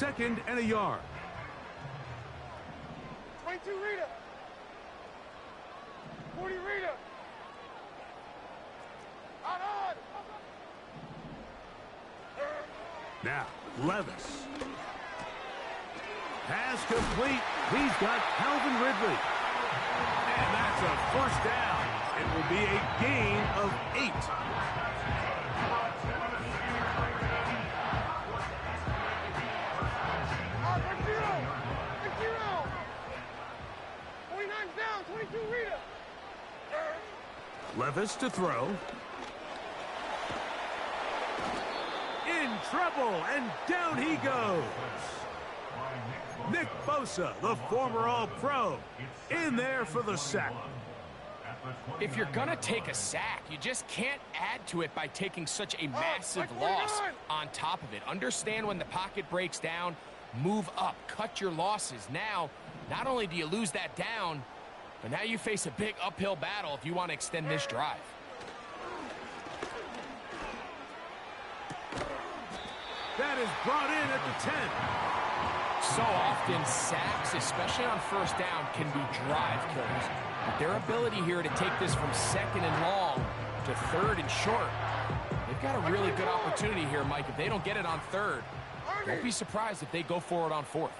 2nd and a yard. 22 Rita. 40 Rita. On. Now, Levis. Pass complete. He's got Calvin Ridley. And that's a first down. It will be a gain of 8. Levis to throw. In trouble, and down he goes. Nick Bosa, the former All-Pro, in there for the sack. If you're going to take a sack, you just can't add to it by taking such a massive loss on top of it. Understand when the pocket breaks down, move up, cut your losses. Now, not only do you lose that down, but now you face a big uphill battle if you want to extend this drive. That is brought in at the 10. So often, sacks, especially on first down, can be drive killers. But their ability here to take this from 2nd and long to 3rd and short, they've got a really good opportunity here, Mike. If they don't get it on 3rd, don't be surprised if they go for it on 4th.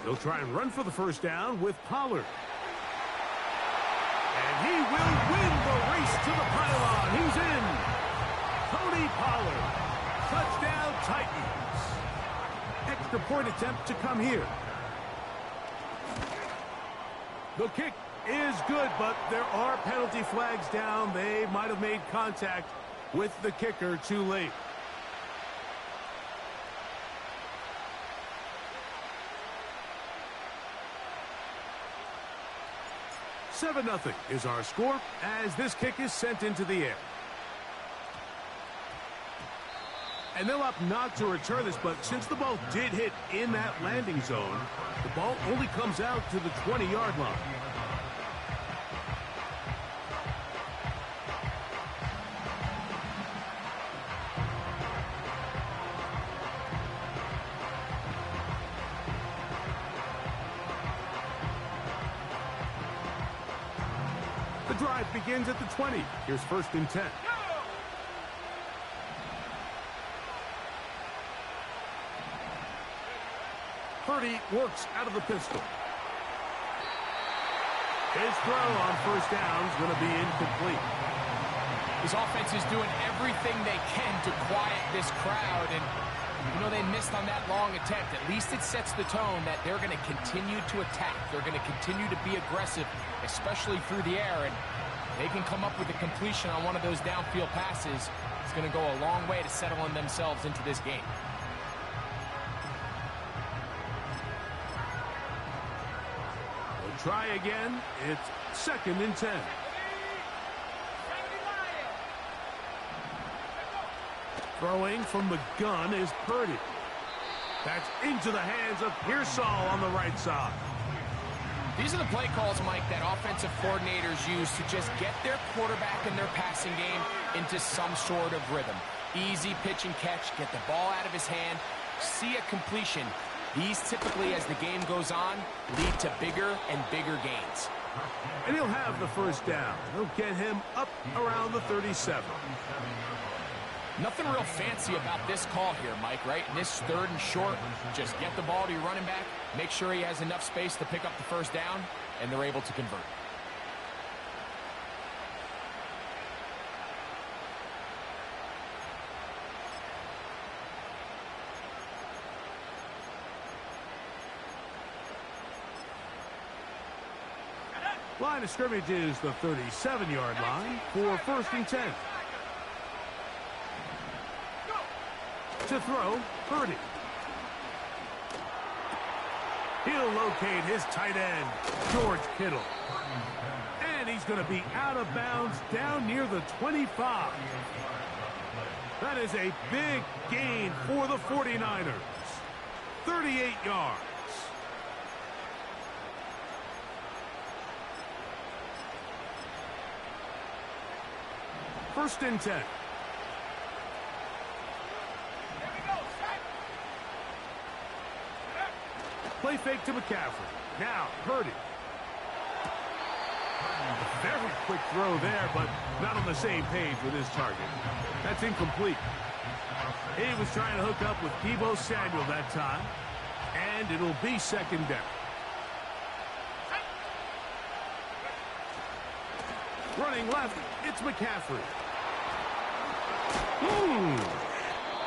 They'll try and run for the first down with Pollard. And he will win the race to the pylon. He's in. Tony Pollard. Touchdown Titans. Extra point attempt to come here. The kick is good, but there are penalty flags down. They might have made contact with the kicker too late. Seven 0 is our score as this kick is sent into the air. And they'll opt not to return this, but since the ball did hit in that landing zone, the ball only comes out to the 20-yard line. The drive begins at the 20. Here's 1st and 10. Purdy works out of the pistol. His throw on first down is going to be incomplete. His offense is doing everything they can to quiet this crowd, and you know they missed on that long attempt. At least it sets the tone that they're going to continue to attack. They're going to continue to be aggressive, especially through the air, and they can come up with a completion on one of those downfield passes. It's going to go a long way to settling themselves into this game. Try again. It's 2nd and 10. Throwing from the gun is Purdy. That's into the hands of Pearsall on the right side. These are the play calls, Mike, that offensive coordinators use to just get their quarterback and their passing game into some sort of rhythm. Easy pitch and catch, get the ball out of his hand, see a completion. These typically, as the game goes on, lead to bigger and bigger gains. And he'll have the first down. They'll get him up around the 37. Nothing real fancy about this call here, Mike, right? In this 3rd and short, just get the ball to your running back, make sure he has enough space to pick up the first down, and they're able to convert. Line of scrimmage is the 37-yard line for 1st and 10. To throw, Purdy. He'll locate his tight end, George Kittle. And he's going to be out of bounds down near the 25. That is a big gain for the 49ers. 38 yards. First and 10. Play fake to McCaffrey. Now, Purdy. A very quick throw there, but not on the same page with his target. That's incomplete. He was trying to hook up with Deebo Samuel that time, and it'll be second down. Running left, it's McCaffrey.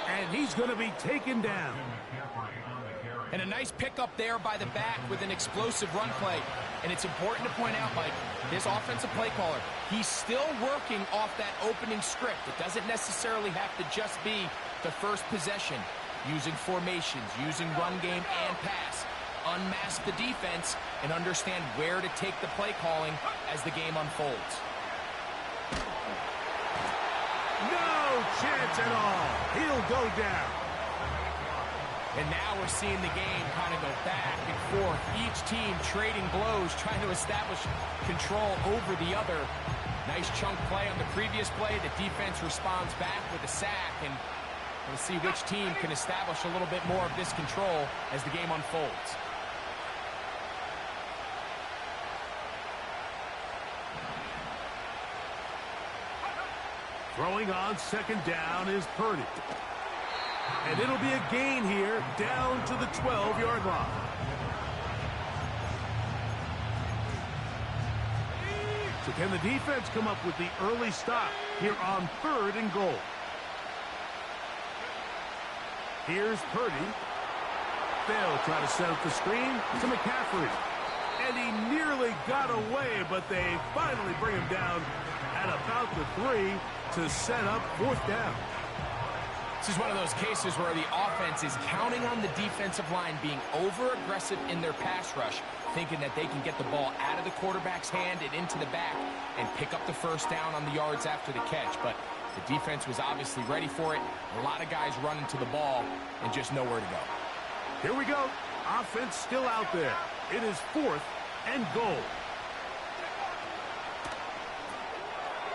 And he's going to be taken down. And a nice pickup there by the back with an explosive run play. And it's important to point out, Mike, this offensive play caller, he's still working off that opening script. It doesn't necessarily have to just be the first possession. Using formations, using run game and pass. Unmask the defense and understand where to take the play calling as the game unfolds. No chance at all. He'll go down. And now we're seeing the game kind of go back and forth. Each team trading blows, trying to establish control over the other. Nice chunk play on the previous play. The defense responds back with a sack. And we'll see which team can establish a little bit more of this control as the game unfolds. Throwing on second down is Purdy. And it'll be a gain here down to the 12-yard line. So can the defense come up with the early stop here on 3rd and goal? Here's Purdy. They'll try to set up the screen to McCaffrey. And he nearly got away, but they finally bring him down at about the 3 to set up 4th down. This is one of those cases where the offense is counting on the defensive line being over-aggressive in their pass rush, thinking that they can get the ball out of the quarterback's hand and into the back and pick up the first down on the yards after the catch. But the defense was obviously ready for it. A lot of guys running to the ball and just nowhere to go. Here we go. Offense still out there. It is 4th and goal.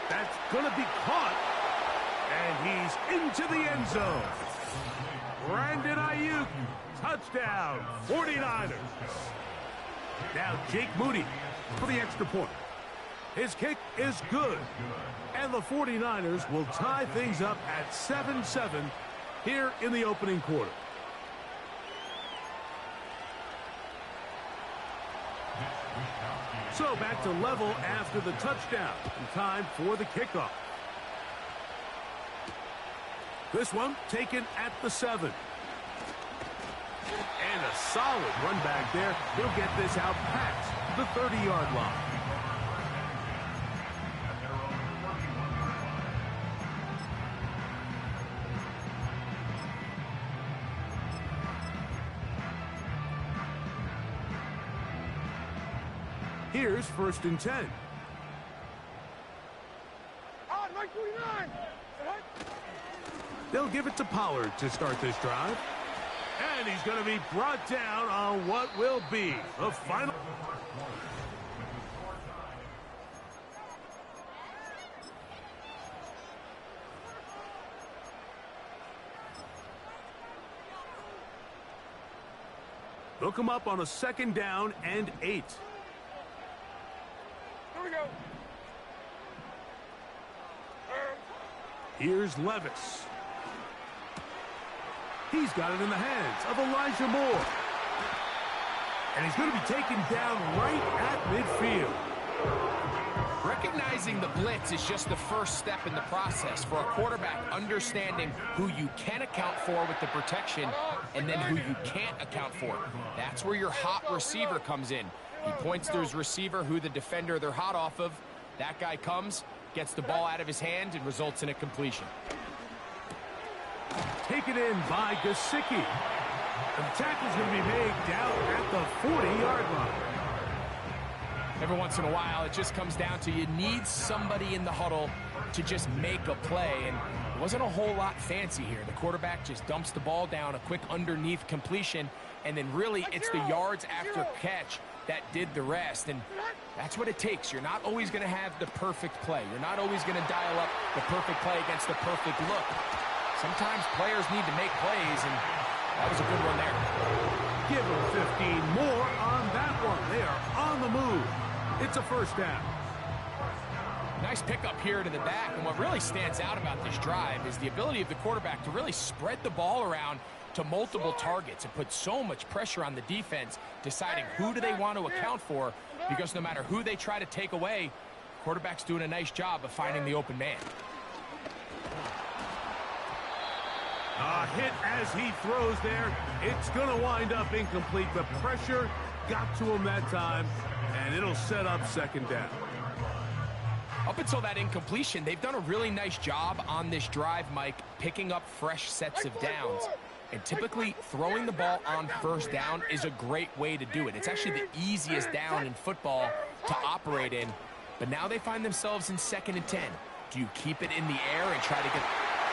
That's going to be caught. And he's into the end zone. Brandon Ayuk, touchdown, 49ers. Now Jake Moody for the extra point. His kick is good. And the 49ers will tie things up at 7-7 here in the opening quarter. So back to level after the touchdown. And time for the kickoff. This one taken at the 7. And a solid run back there. He'll get this out past the 30-yard line. Here's 1st and 10. On, Mike 49. They'll give it to Pollard to start this drive. And he's going to be brought down on what will be the final. They'll come up on a 2nd down and 8. Here we go. Here's Levis. He's got it in the hands of Elijah Moore. And he's going to be taken down right at midfield. Recognizing the blitz is just the first step in the process for a quarterback, understanding who you can account for with the protection and then who you can't account for. That's where your hot receiver comes in. He points to his receiver, who the defender they're hot off of. That guy comes, gets the ball out of his hand, and results in a completion. Taken in by Gesicki. The tackle's going to be made down at the 40-yard line. Every once in a while, it just comes down to you need somebody in the huddle to just make a play, and it wasn't a whole lot fancy here. The quarterback just dumps the ball down, a quick underneath completion, and then really it's the yards after catch that did the rest, and that's what it takes. You're not always going to have the perfect play. You're not always going to dial up the perfect play against the perfect look. Sometimes players need to make plays, and that was a good one there. Give them 15 more on that one. They are on the move. It's a first down. Nice pickup here to the back, and what really stands out about this drive is the ability of the quarterback to really spread the ball around to multiple targets and put so much pressure on the defense, deciding who do they want to account for, because no matter who they try to take away, quarterback's doing a nice job of finding the open man. A hit as he throws there. It's going to wind up incomplete. The pressure got to him that time, and it'll set up second down. Up until that incompletion, they've done a really nice job on this drive, Mike, picking up fresh sets of downs. And typically, throwing the ball on first down is a great way to do it. It's actually the easiest down in football to operate in. But now they find themselves in 2nd and 10. Do you keep it in the air and try to get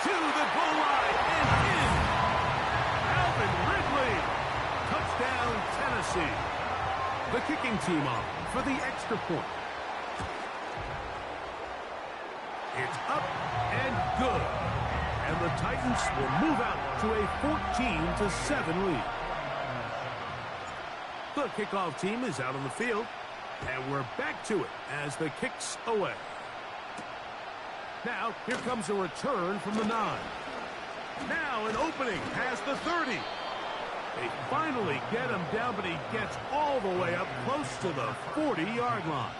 to the goal line and in? Alvin Ridley. Touchdown, Tennessee. The kicking team on for the extra point. It's up and good. And the Titans will move out to a 14-7 lead. The kickoff team is out on the field, and we're back to it as the kick's away. Now, here comes a return from the 9. Now an opening past the 30. They finally get him down, but he gets all the way up close to the 40-yard line.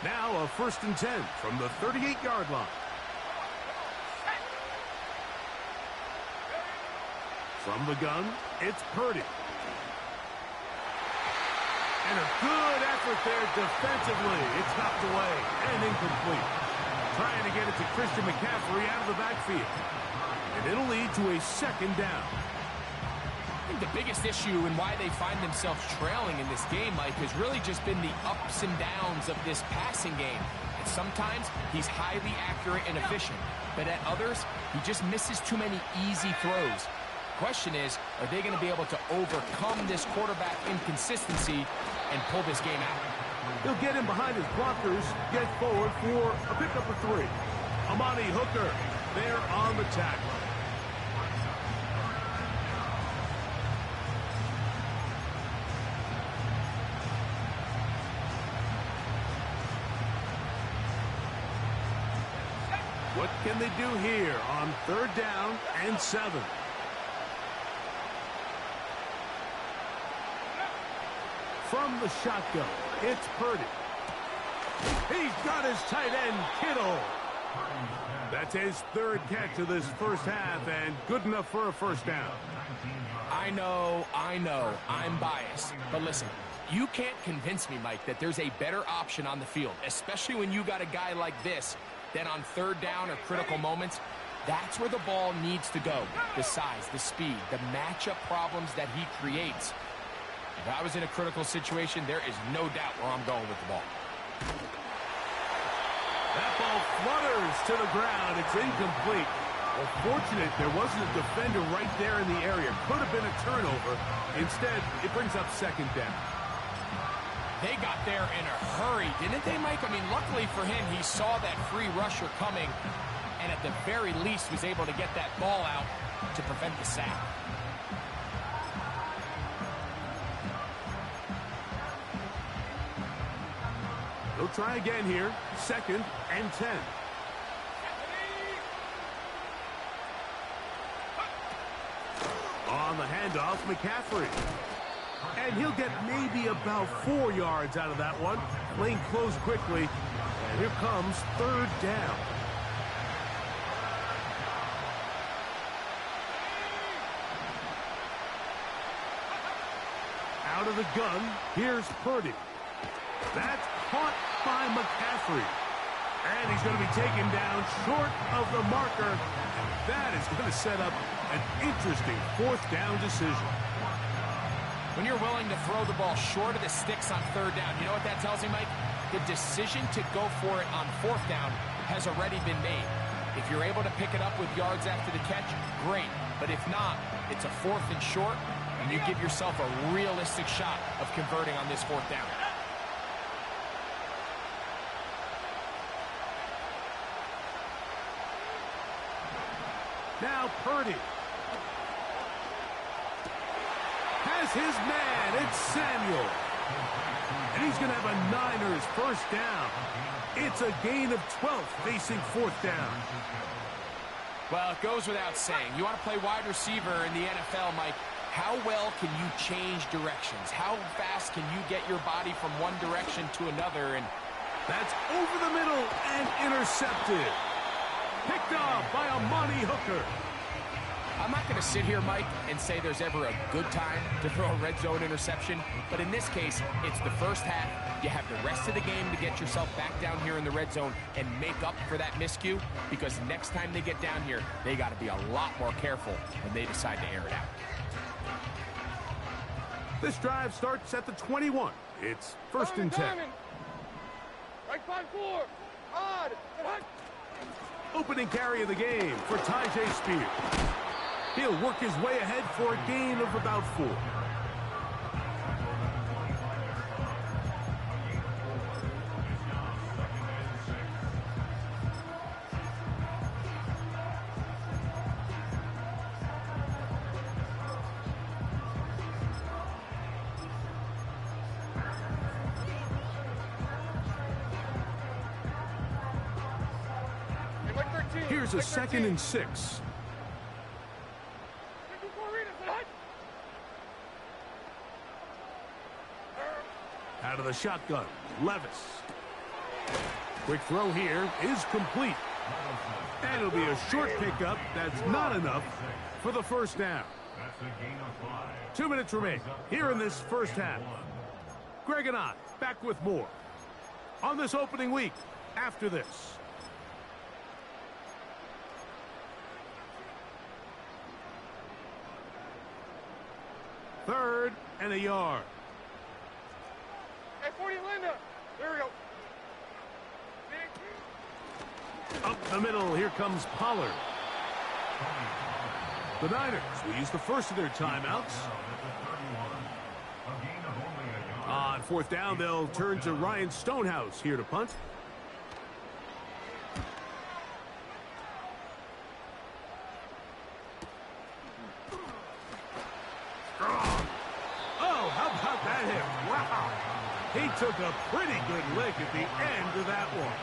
Now a 1st and 10 from the 38-yard line. From the gun, it's Purdy. And a good effort there defensively. It's knocked away and incomplete. Trying to get it to Christian McCaffrey out of the backfield. And it'll lead to a 2nd down. I think the biggest issue and why they find themselves trailing in this game, Mike, has really just been the ups and downs of this passing game. And sometimes he's highly accurate and efficient, but at others, he just misses too many easy throws. The question is, are they going to be able to overcome this quarterback inconsistency and pull this game out? He'll get in behind his blockers, get forward for a pickup of 3. Amani Hooker there on the tackle. What can they do here on 3rd down and 7? From the shotgun, it's Purdy. He's got his tight end, Kittle. That's his 3rd catch of this first half, and good enough for a first down. I know, I'm biased. But listen, you can't convince me, Mike, that there's a better option on the field, especially when you got a guy like this, then on 3rd down or critical moments, that's where the ball needs to go. The size, the speed, the matchup problems that he creates. If I was in a critical situation, there is no doubt where I'm going with the ball. That ball flutters to the ground. It's incomplete. Well, fortunate there wasn't a defender right there in the area. Could have been a turnover. Instead, it brings up 2nd down. They got there in a hurry, didn't they, Mike? I mean, luckily for him, he saw that free rusher coming, and at the very least was able to get that ball out to prevent the sack. They'll try again here. 2nd and 10. On the handoff, McCaffrey. And he'll get maybe about 4 yards out of that one. Lane closed quickly. And here comes 3rd down. Out of the gun, here's Purdy. That's caught by McCaffrey. And he's going to be taken down short of the marker. And that is going to set up an interesting 4th down decision. When you're willing to throw the ball short of the sticks on 3rd down, you know what that tells me, Mike? The decision to go for it on 4th down has already been made. If you're able to pick it up with yards after the catch, great. But if not, it's a 4th and short, and you give yourself a realistic shot of converting on this 4th down. Now Purdy has his man. It's Samuel. And he's going to have a Niners 1st down. It's a gain of 12 facing 4th down. Well, it goes without saying. You want to play wide receiver in the NFL, Mike. How well can you change directions? How fast can you get your body from one direction to another? And that's over the middle and intercepted. Picked off by Amani Hooker. I'm not going to sit here, Mike, and say there's ever a good time to throw a red zone interception. But in this case, it's the 1st half. You have the rest of the game to get yourself back down here in the red zone and make up for that miscue. Because next time they get down here, they got to be a lot more careful when they decide to air it out. This drive starts at the 21. It's 1st and 10. Right 5-4. Odd. Opening carry of the game for Tyjae Spears. He'll work his way ahead for a gain of about 4. Here's a 2nd and 6. Out of the shotgun, Levis. Quick throw here is complete. And it'll be a short pickup that's not enough for the 1st down. 2 minutes remain here in this 1st half. Greg and I back with more on this opening week after this. Third and a yard. Hey, 40 Linda. There we go. Up the middle, here comes Pollard. The Niners will use the first of their timeouts. On 4th down, they'll turn to Ryan Stonehouse here to punt. Oh, how about that hit? Wow. He took a pretty good lick at the end of that one.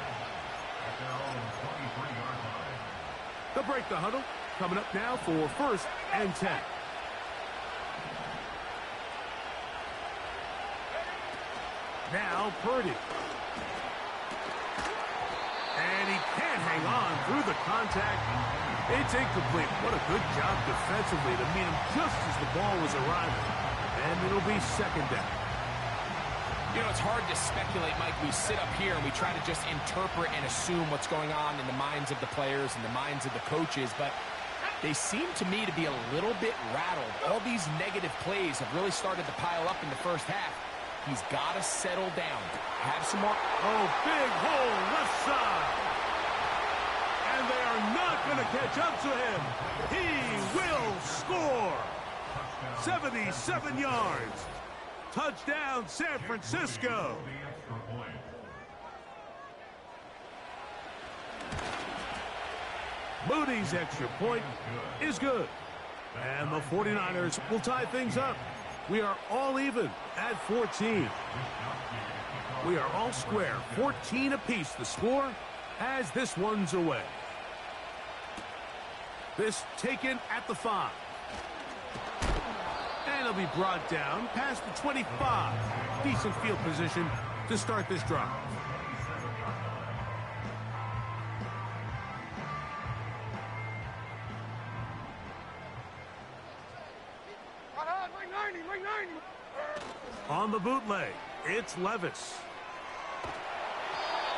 They'll break the huddle. Coming up now for 1st and 10. Now Purdy. And he can't hang on through the contact. It's incomplete. What a good job defensively to meet him just as the ball was arriving. And it'll be 2nd down. You know, it's hard to speculate, Mike. We sit up here and we try to just interpret and assume what's going on in the minds of the players and the minds of the coaches, but they seem to me to be a little bit rattled. All these negative plays have really started to pile up in the 1st half. He's got to settle down. Have some more. Oh, big hole left side. And they are not going to catch up to him. He will score. 77 yards. Touchdown, San Francisco. Moody's extra point is good. And the 49ers will tie things up. We are all even at 14. We are all square. 14 apiece the score as this one's away. This taken at the 5. And it'll be brought down past the 25. Decent field position to start this drive. On the bootleg, it's Levis.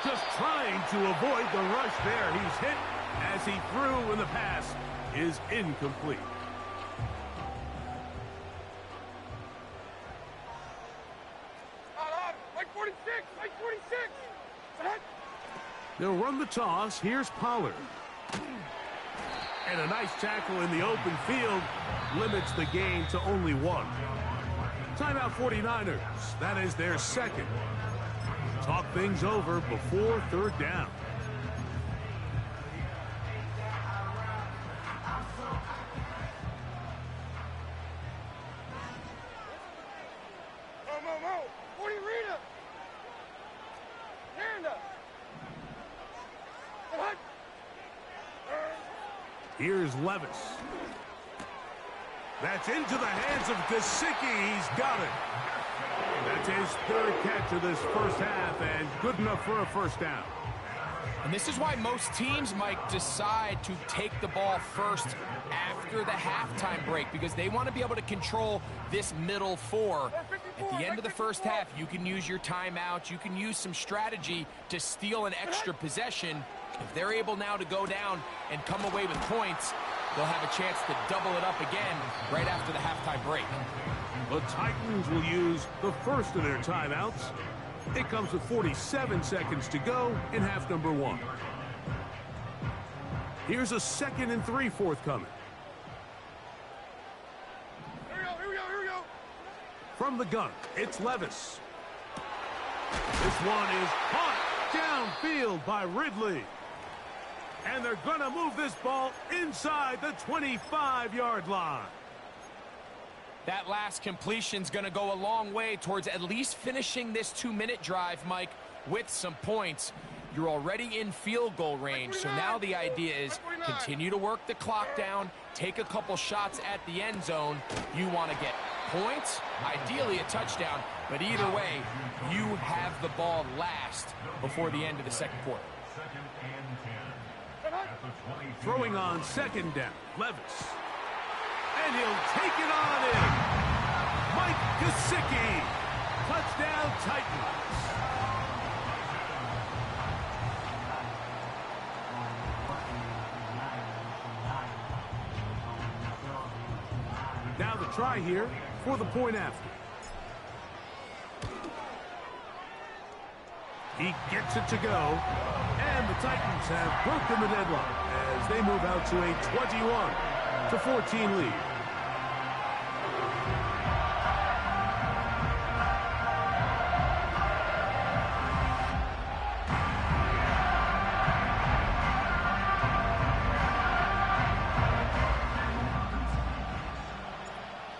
Just trying to avoid the rush there. He's hit as he threw when the pass is incomplete. Like 46, like 46. They'll run the toss. Here's Pollard. And a nice tackle in the open field limits the gain to only 1. Timeout 49ers. That is their second. Talk things over before third down. Here's Levis. That's into the hands of Gesicki. He's got it. That's his third catch of this first half, and good enough for a first down. And this is why most teams, Mike, decide to take the ball first after the halftime break, because they want to be able to control this middle four. At the end of the first half, you can use your timeouts. You can use some strategy to steal an extra possession. If they're able now to go down and come away with points, they'll have a chance to double it up again right after the halftime break. The Titans will use the first of their timeouts. It comes with 47 seconds to go in half number 1. Here's a 2nd and 3 forthcoming. Here we go. From the gun, it's Levis. This one is caught downfield by Ridley. And they're going to move this ball inside the 25-yard line. That last completion's going to go a long way towards at least finishing this 2-minute drive, Mike, with some points. You're already in field goal range, so now the idea is continue to work the clock down, take a couple shots at the end zone. You want to get points, ideally a touchdown, but either way, you have the ball last before the end of the second quarter. Throwing on second down, Levis. And he'll take it on in. Mike Gesicki. Touchdown, Titans. Now the try here for the point after. He gets it to go. And the Titans have broken the deadlock as they move out to a 21-14 lead.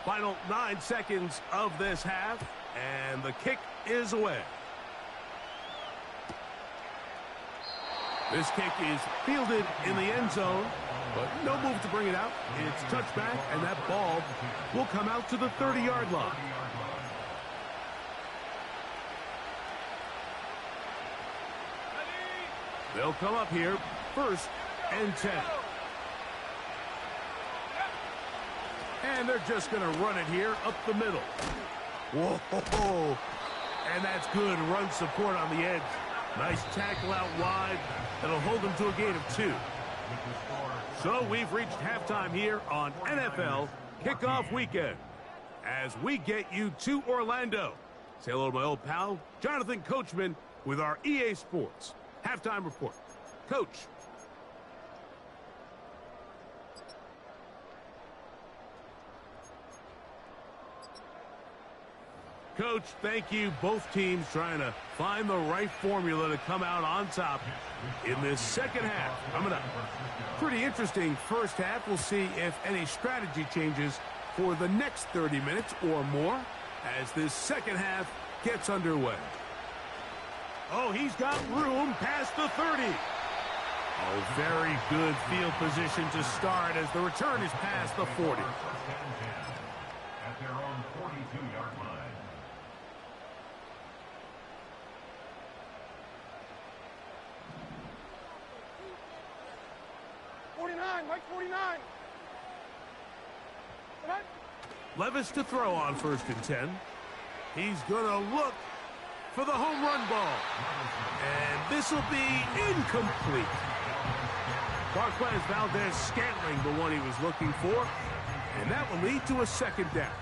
Final 9 seconds of this half, and the kick is away. This kick is fielded in the end zone, but no move to bring it out. It's touchback, and that ball will come out to the 30-yard line. They'll come up here, 1st and 10. And they're just going to run it here up the middle. Whoa, and that's good run support on the edge. Nice tackle out wide. That'll hold them to a gain of 2. So we've reached halftime here on NFL Kickoff Weekend as we get you to Orlando. Say hello to my old pal, Jonathan Coachman, with our EA Sports Halftime Report. Coach. Coach, thank you. Both teams trying to find the right formula to come out on top in this second half. Coming up, pretty interesting first half. We'll see if any strategy changes for the next 30 minutes or more as this second half gets underway. Oh, he's got room past the 30. Oh, very good field position to start as the return is past the 40. At their own 42-yard line. Mike 49. Levis to throw on 1st and 10. He's going to look for the home run ball. And this will be incomplete. Marquez Valdez-Scantling, the one he was looking for. And that will lead to a 2nd down.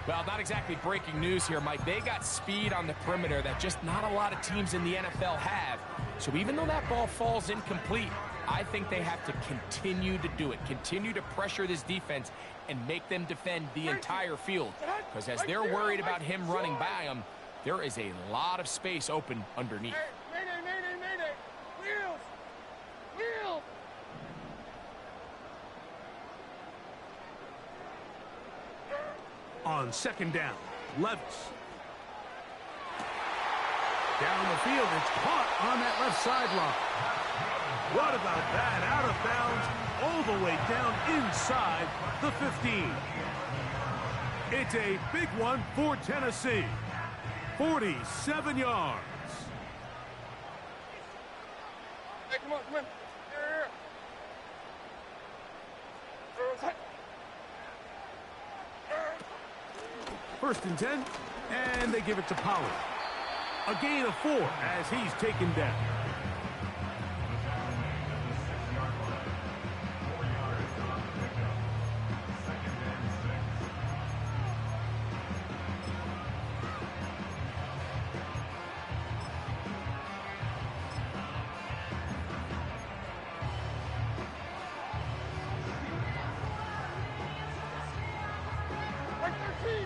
Well, not exactly breaking news here, Mike. They got speed on the perimeter that just not a lot of teams in the NFL have. So even though that ball falls incomplete, I think they have to continue to do it, continue to pressure this defense and make them defend the entire field. Because as they're worried about him running by them, there is a lot of space open underneath. Mayday, mayday, mayday. Wheels! Wheels! On second down, Levis. Down the field, it's caught on that left sideline. What about that? Out of bounds, all the way down inside the 15. It's a big one for Tennessee. 47 yards. Hey, come on, come on. Here. First and 10, and they give it to Pollard. A gain of 4 as he's taken down.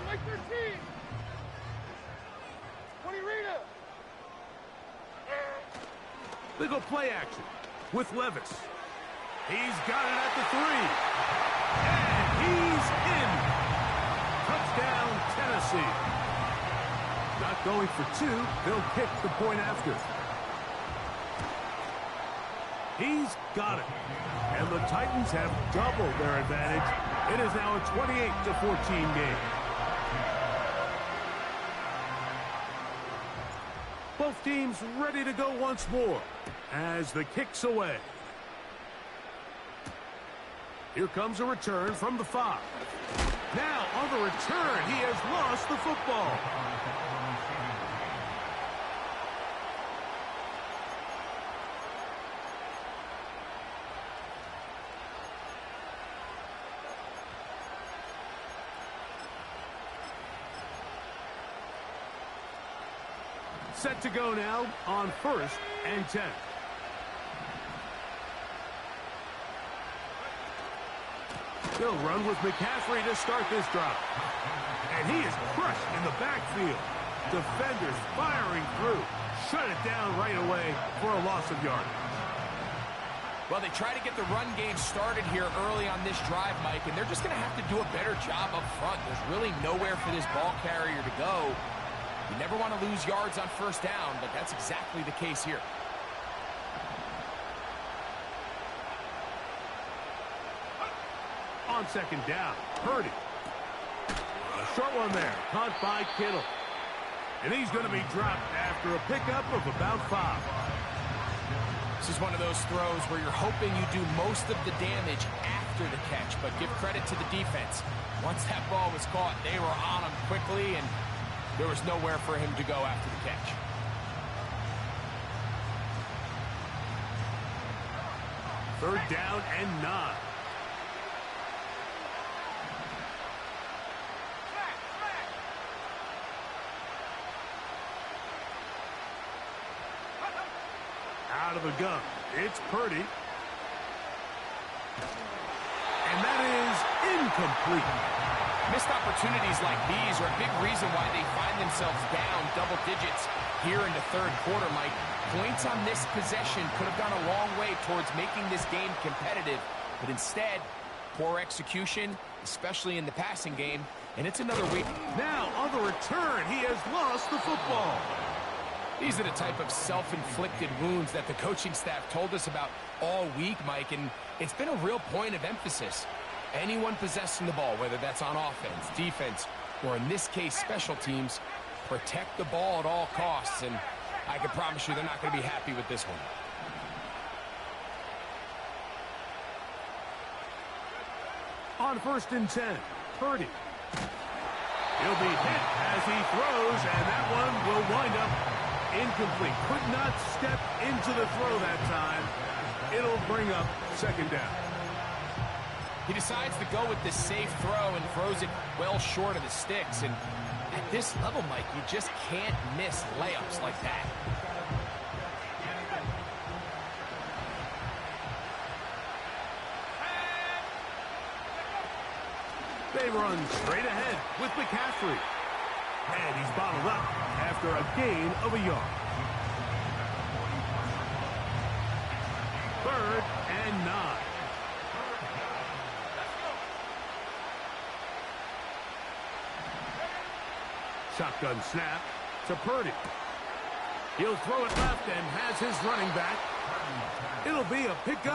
Like 13. 20 Rita. They go play action with Levis. He's got it at the 3. And he's in. Touchdown, Tennessee. Not going for 2. They'll kick the point after. He's got it. And the Titans have doubled their advantage. It is now a 28-14 game. Both teams ready to go once more as the kick's away. Here comes a return from the 5. Now on the return, he has lost the football. Set to go now on 1st and 10. They'll run with McCaffrey to start this drive. And he is crushed in the backfield. Defenders firing through. Shut it down right away for a loss of yardage. Well, they try to get the run game started here early on this drive, Mike, and they're just going to have to do a better job up front. There's really nowhere for this ball carrier to go. You never want to lose yards on 1st down, but that's exactly the case here. On 2nd down, Purdy. A short one there, caught by Kittle. And he's going to be dropped after a pickup of about 5. This is one of those throws where you're hoping you do most of the damage after the catch, but give credit to the defense. Once that ball was caught, they were on him quickly, and there was nowhere for him to go after the catch. Third down and 9. Out of the gun, it's Purdy. And that is incomplete. Missed opportunities like these are a big reason why they find themselves down double digits here in the 3rd quarter, Mike. Points on this possession could have gone a long way towards making this game competitive, but instead, poor execution, especially in the passing game, and it's another week. Now, on the return, he has lost the football. These are the type of self-inflicted wounds that the coaching staff told us about all week, Mike, and it's been a real point of emphasis. Anyone possessing the ball, whether that's on offense, defense, or in this case, special teams, protect the ball at all costs, and I can promise you they're not going to be happy with this one. On 1st and 10, Purdy. He'll be hit as he throws, and that one will wind up incomplete. Could not step into the throw that time. It'll bring up 2nd down. He decides to go with this safe throw and throws it well short of the sticks. And at this level, Mike, you just can't miss layups like that. They run straight ahead with McCaffrey. And he's bottled up after a gain of a yard. 3rd and 9. Shotgun snap to Purdy. He'll throw it left and has his running back. It'll be a pickup